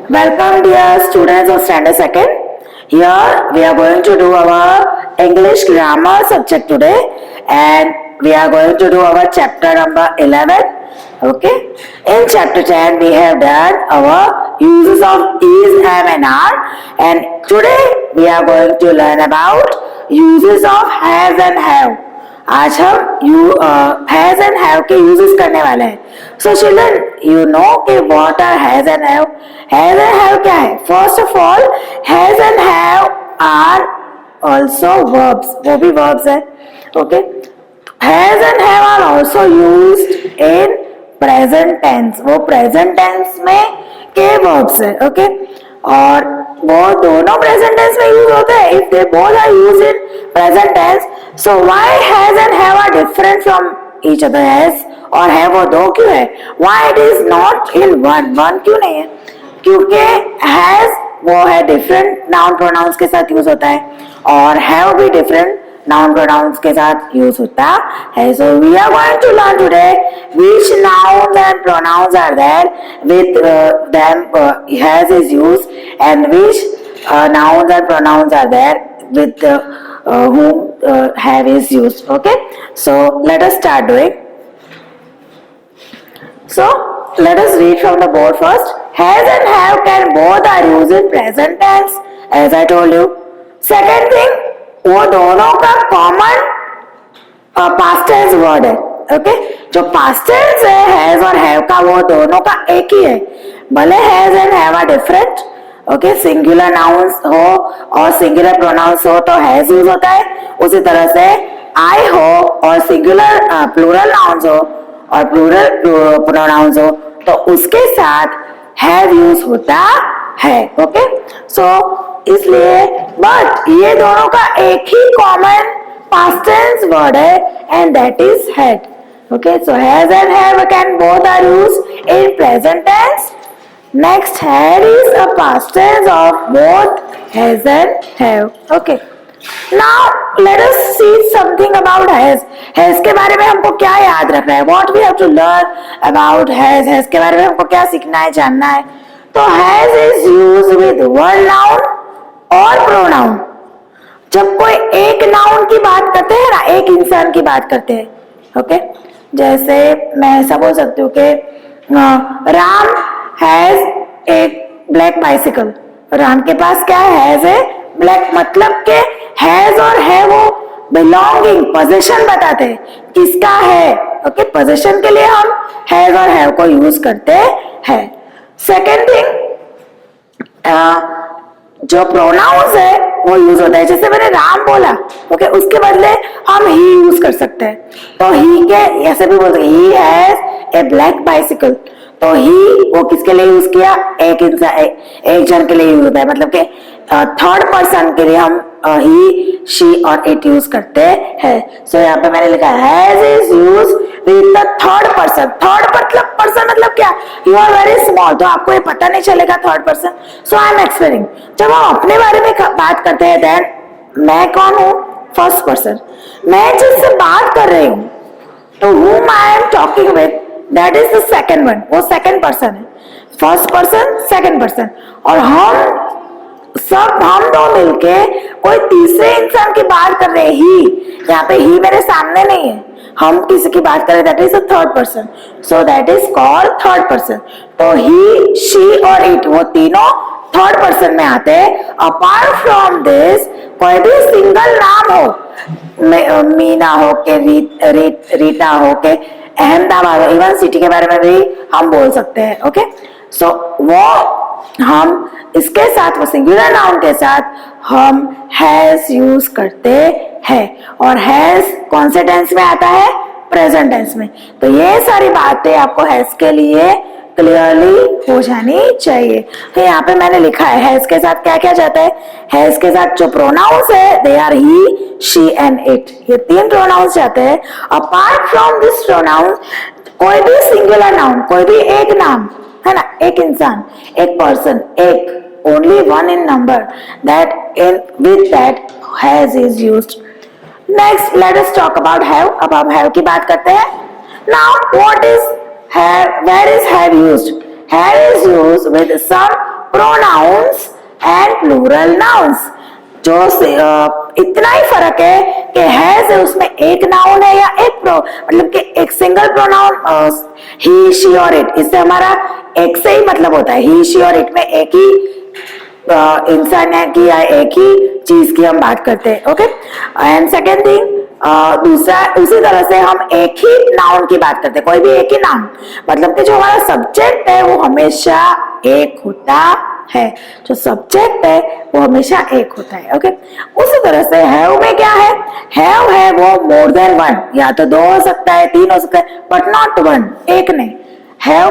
Welcome dear students of standard second. Here we are going to do our English grammar subject today, and we are going to do our chapter number 11. Okay. In chapter 10 we have done our uses of is, am and are, and today we are going to learn about uses of has and have. आज हम has and have के uses करने वाले हैं. So children, you know कि what are has and have. Has and have क्या है? First of all, has and have are also verbs. वो भी वर्ब्स है. Okay. Has and have are also used in present tense. वो present tense में के verbs है. Okay. और वो दोनों प्रेजेंट टेंस में यूज होते हैं. If they both are used in present tense, so why has and have are different from each other? has और है वो दो क्यों है? why it is not in one क्यों नहीं है? क्योंकि has वो है डिफरेंट नाउन प्रोनाउंस के साथ यूज होता है, और have भी डिफरेंट नाउन प्रोनाउंस के साथ यूज होता है. so we are going to learn today which nouns and pronouns are there with them has is used, and which nouns and pronouns are there with whom have is used. Okay, so let us start doing. So let us read from the board first. Has and have can both are used in present tense, as I told you. Second thing, वो दोनों का common past tense word है. Okay. जो past tense है has और have का, वो दोनों का एक ही है. भले has and have are different. Okay. Singular nouns हो और सिंगुलर प्रोनाउंस हो तो हैज यूज होता है. उसी तरह से आई हो और सिंगुलर प्लूरल नाउन्स हो और प्लूरल प्रोनाउंस हो तो उसके साथ हैव यूज होता है. ओके. सो इसलिए बट ये दोनों का एक ही कॉमन पास्ट टेंस वर्ड है, and that is had. Okay. So has and have can both are used in present tense. Next, had is a past tense of both has and have. Okay. Now let us see something about has. Has के बारे में हमको क्या याद रखना है? What we have to learn about has. Has के बारे में हमको क्या सीखना है, जानना है? तो has is used with one noun और pronoun. जब कोई एक नाउन की बात करते हैं ना, एक इंसान की बात करते हैं. ओके. जैसे मैं ऐसा बोल सकती हूँ कि राम हैज एक ब्लैक बाइसिकल. राम के पास क्या है? हैज है ब्लैक. मतलब के हैज और है वो बिलोंगिंग, पोजीशन बताते हैं किसका है. ओके. पोजीशन के लिए हम हैज और हैव को यूज करते हैं. सेकेंड थिंग, जो प्रोनाउंस है वो यूज होता है. जैसे मैंने राम बोला, ओके, उसके बदले हम ही यूज कर सकते हैं. तो ही के ऐसे भी बोलते हैं he has a black bicycle. तो ही वो किसके लिए यूज किया? एक इंसान, एक जन के लिए यूज होता है. मतलब कि थर्ड पर्सन के लिए हम ही, शी और इट यूज करते हैं. सो यहाँ पे मैंने लिखा has is use with the third person. Third person मतलब क्या? यू आर वेरी स्मॉल, तो आपको ये पता नहीं चलेगा third person. So I am explaining. जब हम अपने बारे में बात करते हैं, देन मैं कौन हूँ? First person. मैं जिससे बात कर रही हूँ, तो whom I am talking with, that is the second one. वो सेकंड पर्सन है. First person, second person. और हम दो मिलके कोई तीसरे इंसान की बात कर रहे हैं. ही, यहाँ पे ही मेरे सामने नहीं है, हम किसी की बात कर रहे हैं. That is a third person. So that is called third person. तो ही, शी और इट वो तीनों थर्ड पर्सन में आते हैं. अपार्ट फ्रॉम दिस, कोई भी सिंगल नाम हो, मीना हो के, रीता हो के, अहमदाबाद, इवन सिटी के बारे में भी हम बोल सकते हैं. ओके. सो वो हम इसके साथ, वो सिंगुलर नाउन के साथ हम हैज यूज करते हैं. और हैज कौन से टेंस में आता है? प्रेजेंट टेंस में. तो ये सारी बातें आपको हैज के लिए क्लियरली हो जानी चाहिए. तो यहाँ पे मैंने लिखा है हैज के साथ क्या क्या जाता है. हैज के साथ जो प्रोनाउंस है, they are he, she and it. ये तीन प्रोनाउंस जाते हैं. अपार्ट फ्रॉम दिस प्रोनाउंस, कोई भी सिंगुलर नाउन, कोई भी एक नाम है ना, एक इंसान, एक पर्सन, एक, only one in number, that in with that has is used. Next, let us talk about have. अब हम have की बात करते हैं. Now, what is have? Where is have used? have is used with some pronouns and plural nouns. जो इतना ही फर्क है कि हैज है उसमें एक नाउन है या एक मतलब कि एक सिंगल प्रोनाउन ही शी और इट, इससे हमारा एक से ही मतलब होता है। ही शी और इट में एक ही इंसान है कि या एक ही चीज की हम बात करते हैं। ओके, एंड सेकेंड थिंग, दूसरा उसी तरह से हम एक ही नाउन की बात करते हैं, कोई भी एक ही नाउन, मतलब कि जो हमारा सब्जेक्ट है वो हमेशा एक होता है, जो सब्जेक्ट है वो हमेशा एक होता है। ओके, उसी तरह से हैव में क्या है, हैव है वो मोर देन वन, या तो दो हो सकता है, तीन हो सकता है, बट नॉट वन, एक नहीं। हैव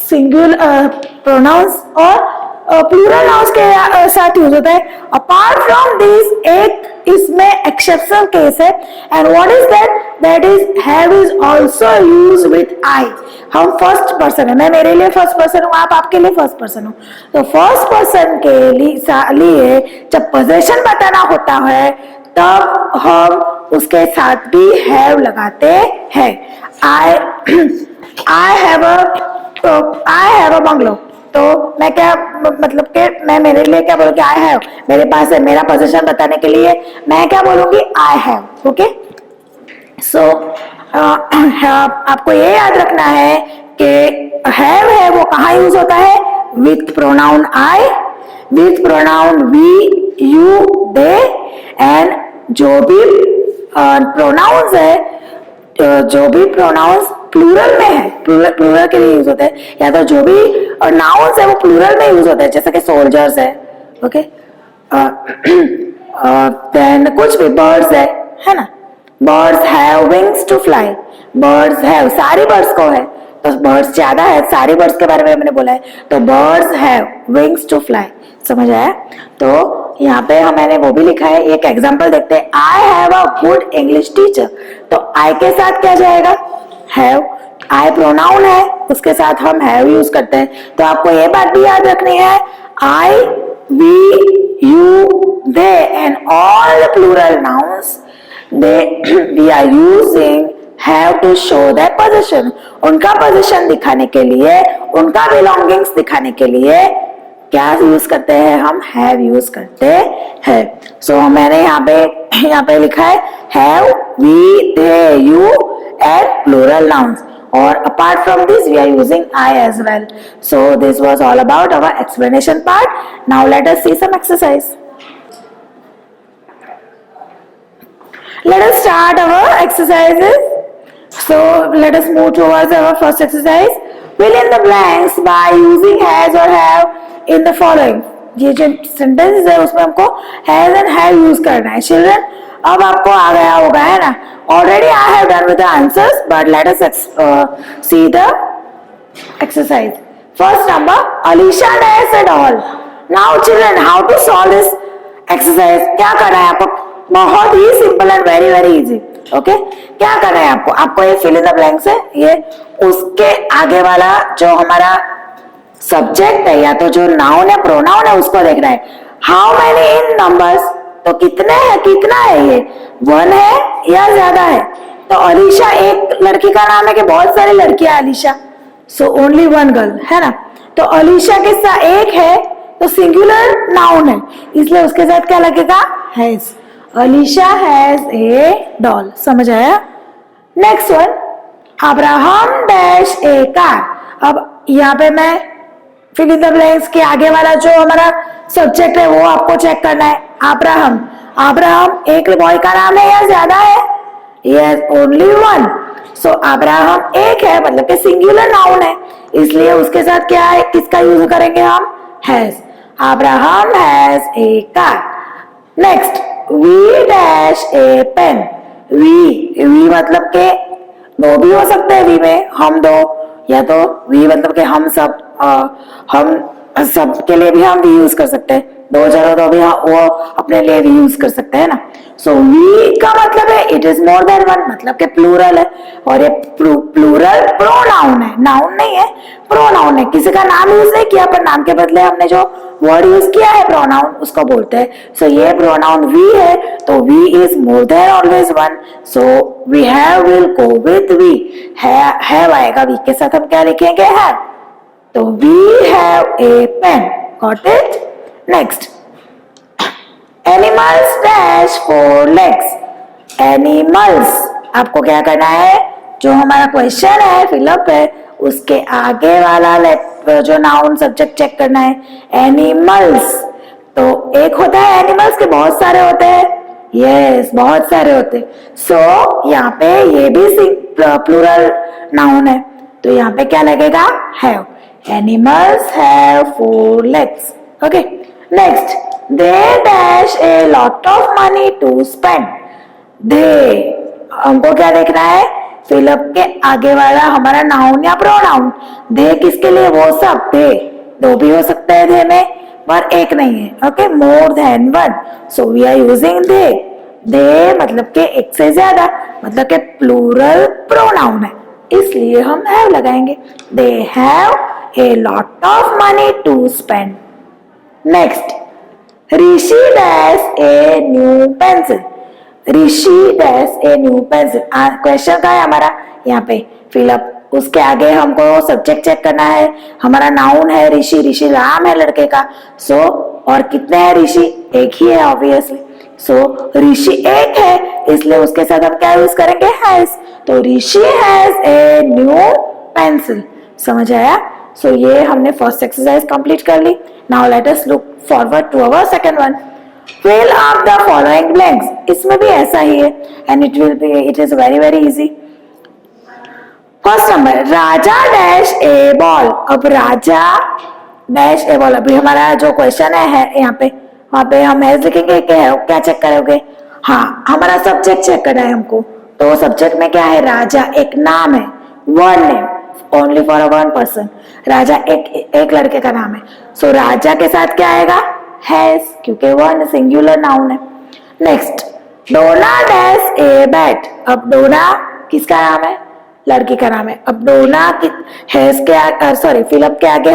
सिंगुलर प्रोनाउंस और प्लूरल नाउंस के साथ यूज होता है। अपार्ट फ्रॉम दिस एक इसमें एक्सेप्शनल केस है, and what is that, that is have is also used with I. हम फर्स्ट पर्सन है, मैं मेरे लिए फर्स्ट पर्सन हूँ, आप आपके लिए फर्स्ट पर्सन हो, तो फर्स्ट पर्सन के लिए जब पोजीशन बताना होता है तब हम उसके साथ भी हैव लगाते हैं। आई हैव अ बंगलो, तो मैं क्या मतलब कि मैं मेरे लिए क्या बोलूँगी, आई हैव, मेरे पास है, मेरा पोजीशन बताने के लिए मैं क्या बोलूँगी, आई हैव। ओके, सो आपको ये याद रखना है कि हैव है वो कहाँ यूज होता है, with pronoun I, with pronoun we, you, they, and जो भी प्रोनाउंस है, जो भी प्रोनाउंस प्लूरल में है, प्लूरल के लिए यूज होते हैं, या तो जो भी नाउन्स है वो प्लूरल में यूज होते हैं, जैसे कि सोल्जर्स है। ओके, देन कुछ भी बर्ड्स है ना, birds have wings to fly, birds have सारी बर्ड्स को है, तो बर्ड्स ज्यादा है, सारी बर्ड्स के बारे में मैंने बोला है, तो birds have wings to fly, समझ आया। तो यहाँ पे मैंने वो भी लिखा है, एक एग्जांपल देखते हैं, I have a good English teacher, तो आई के साथ क्या जाएगा, हैव, आई प्रोनाउन है उसके साथ हम हैव यूज करते हैं, तो आपको ये बात भी याद रखनी है, I, we, you, they and all the plural nouns we are using have to show their position, उनका पोजीशन दिखाने के लिए, उनका बिलोंगिंग्स दिखाने के लिए क्या यूज करते हैं, हम हैव यूज करते हैं। सो मैंने यहाँ पे लिखा है have, we, they, you and plural nouns, और apart from this we are using I as well. So this was all about our explanation part. Now let us see some exercise. Let us start our exercises. So let us move towards our first exercise. Fill in the blanks by using has or have in the following. ये जो sentences है उसमें हमको has and have use करना है। Children, अब आपको आ गया होगा, है ना? Already I have done with the answers, but let us see the exercise. First number, Alisha has a doll. Now children, how to solve this exercise? क्या करना है आपको? बहुत ही simple and very very easy. Okay, क्या करना है आपको, आपको ये फिल इन द ब्लैंक्स है, ये उसके आगे वाला जो हमारा सब्जेक्ट है या तो जो नाउन है, प्रोनाउन है, उसको देखना है। हाउ मेनी इन नंबर्स, तो कितने हैं, कितना है ये, वन है या ज्यादा है। तो अलीशा एक लड़की का नाम है कि बहुत सारी लड़कियां Alisha, so only one girl, है ना। तो अलीशा के साथ एक है तो सिंगुलर नाउन है, इसलिए उसके साथ क्या लगेगा, has. Alisha has a doll, समझ आया। नेक्स्ट वन, अब्राहम डैश ए कार। अब यहाँ पे मैं फिल इन द ब्लैंक्स के आगे वाला जो हमारा सब्जेक्ट है वो आपको चेक करना है। अब्राहम, अब्राहम एक बॉय का नाम है या ज्यादा है, यस, ओनली वन। सो अब्राहम एक है, मतलब कि सिंगुलर नाउन है, इसलिए उसके साथ क्या है, किसका यूज करेंगे हम, has. Abraham has a car. Next, we dash a pen. We मतलब के दो भी हो सकते हैं, वी में हम दो, या तो वी मतलब के हम सब, हम सब के लिए भी हम वी यूज कर सकते हैं, दो जगह तो भी वो अपने लिए भी यूज कर सकते हैं ना। सो वी का मतलब है it is more than one, मतलब के प्लूरल है, और ये प्लूरल प्रोनाउन है, नाउन नहीं है, प्रोनाउन है। किसी का नाम यूज नहीं किया, पर नाम के बदले हमने जो वर्ड यूज किया है प्रोनाउन, उसको बोलते हैं। सो ये प्रोनाउन वी है, तो we is more than always one, so we have will go with we. Have आएगा, वी के साथ हम क्या लिखेंगे, हैव। तो we have a pen. Got it? Next. Animals dash 4 legs. Animals. आपको क्या करना है, जो हमारा क्वेश्चन है फिलअप है उसके आगे वाला जो नाउन सब्जेक्ट चेक करना है. एनिमल्स, तो एक होता है एनिमल्स के बहुत सारे होते हैं. यस, बहुत सारे होते हैं. सो यहाँ पे ये भी प्लूरल नाउन है, तो यहाँ पे क्या लगेगा, have. Animals have 4 legs. Okay. Next, they dash a lot of money to spend. They, हमको क्या देखना है, फिलअप के आगे वाला हमारा नाउन या प्रोनाउन. दे किसके लिए, वो सब. दे दो भी हो सकते हैं दे में, पर एक नहीं है. Okay, more than one. So we are using they. They मतलब के एक से ज्यादा, मतलब के प्लूरल प्रोनाउन है, इसलिए हम हैव लगाएंगे. They have a lot of money to spend. Next, Rishi dash a new pencil. Rishi dash a new pencil. Question का है हमारा यहाँ पे फिलअप, उसके आगे हमको सब्जेक्ट चेक करना है. हमारा नाउन है ऋषि. ऋषि नाम है लड़के का. सो और कितने हैं ऋषि, एक ही है ऑब्वियसली. सो ऋषि एक है, इसलिए उसके साथ हम क्या यूज करेंगे, हैज. तो Rishi has a new pencil. समझ आया. सो ये हमने फर्स्ट एक्सरसाइज कंप्लीट कर ली. Now let us look forward to our second one. Fill up the following blanks. इसमें भी ऐसा ही है, and it is very easy. First number, Raja dash A ball. अब राजा डैश ए बॉल. अभी हमारा जो क्वेश्चन है यहाँ पे, वहां पे हम हैज लिखेंगे, क्या चेक करोगे, हाँ हमारा सब्जेक्ट चेक करना है हमको. तो सब्जेक्ट में क्या है, राजा एक नाम है, one name, only for a one person. Raja एक लड़के का नाम है. सो राजा के साथ क्या आएगा, हैज, क्योंकि वन सिंगुलर नाउन है. Next, Dona dash a bat. अब डोना किसका नाम है, लड़की का नाम है. अब डोना हैज के सॉरी फिलअप के आगे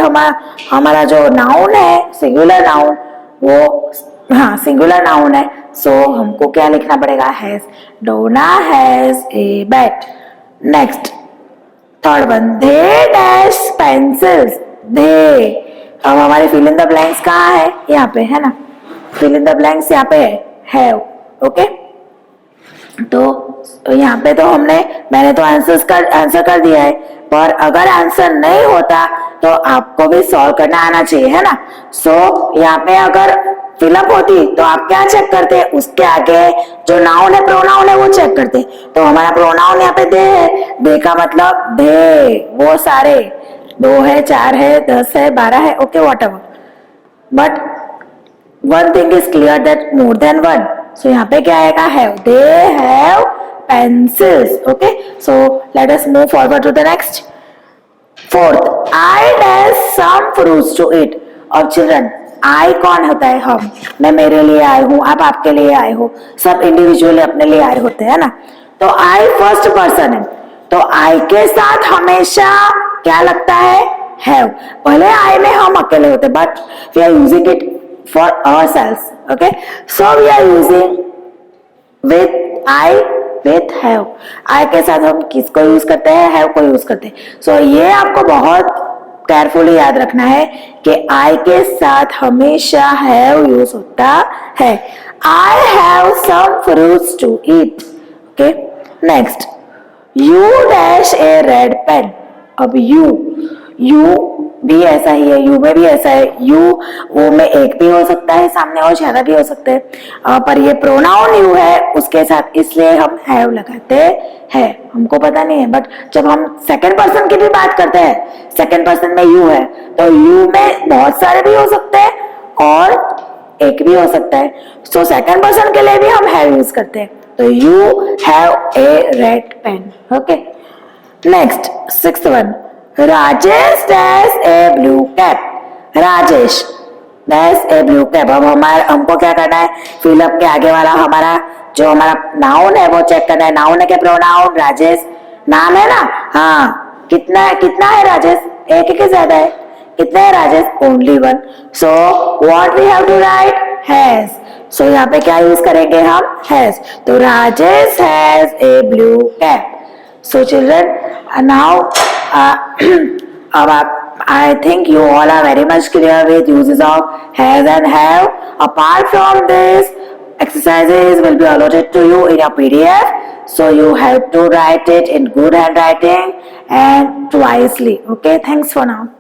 हमारा जो नाउन है सिंगुलर नाउन, वो हाँ सिंगुलर नाउन है. सो हमको क्या लिखना पड़ेगा, has. Donna has a bat. Next, third one, they dash pencils. They. अब हमारे फिल इन द ब्लैंक्स कहाँ है, यहाँ पे है ना. फिल इन द ब्लैंक्स यहाँ पे है, हैव. ओके. तो यहाँ पे तो मैंने तो आंसर कर दिया है, पर अगर आंसर नहीं होता तो आपको भी सॉल्व करना आना चाहिए, है ना. सो यहाँ पे अगर फिलअप होती तो आप क्या चेक करते, उसके आगे जो नाउन है प्रोनाउन है वो चेक करते. तो हमारा प्रोनाउन यहाँ पे दे है. दे का मतलब दे, वो सारे, 2 है, 4 है, 10 है, 12 है, okay whatever. But one thing is clear that more than one. So यहाँ पे क्या आएगा, have. They have pencils. Okay, so let us move forward to the next. Fourth, I dash some fruits to eat. और children, I कौन होता है, हम. मैं मेरे लिए आई हूँ, आप आपके लिए आए हो, सब इंडिविजुअली अपने लिए आए होते हैं ना. तो I फर्स्ट पर्सन है, तो I के साथ हमेशा क्या लगता है, have. पहले I में हम अकेले होते, but we are using it for ourselves. Okay, so we are using with I with have. I के साथ हम किसको यूज करते हैं, have को यूज करते हैं. सो ये आपको बहुत केयरफुली याद रखना है कि I के साथ हमेशा have यूज होता है. I have some fruits to eat. Okay, next, you dash a red pen. अब you भी ऐसा ही है, यू में भी ऐसा है. यू वो में एक भी हो सकता है सामने और ज्यादा भी हो सकते हैं, पर ये प्रोनाउन यू है उसके साथ, इसलिए हम हैव लगाते हैं. हमको पता नहीं है, बट जब हम सेकंड पर्सन की भी बात करते हैं, सेकंड पर्सन में यू है, तो यू में बहुत सारे भी हो सकते हैं और एक भी हो सकता है. सो सेकंड पर्सन के लिए भी हम हैव यूज करते हैं. तो you have a red pen. Okay. Next, sixth one, Rajesh dash a blue cap. Rajesh dash a blue cap. अब हमको क्या करना है, फिलअप के आगे वाला जो हमारा नाउन है वो चेक करना है. नाउन है क्या, प्रोनाउन. राजेश नाम है ना, हाँ. कितना है राजेश, एक के ज्यादा है. कितने है Rajesh, only one. So what we have to write, has. So यहाँ पे क्या यूज करेंगे हम, हैज. तो Rajesh has a blue cap. So children, now अब आप I think you all are very much clear with uses of has and have. Apart from this, exercises will be allotted to you in your PDF. So you have to write it in good handwriting and wisely. Okay, thanks for now.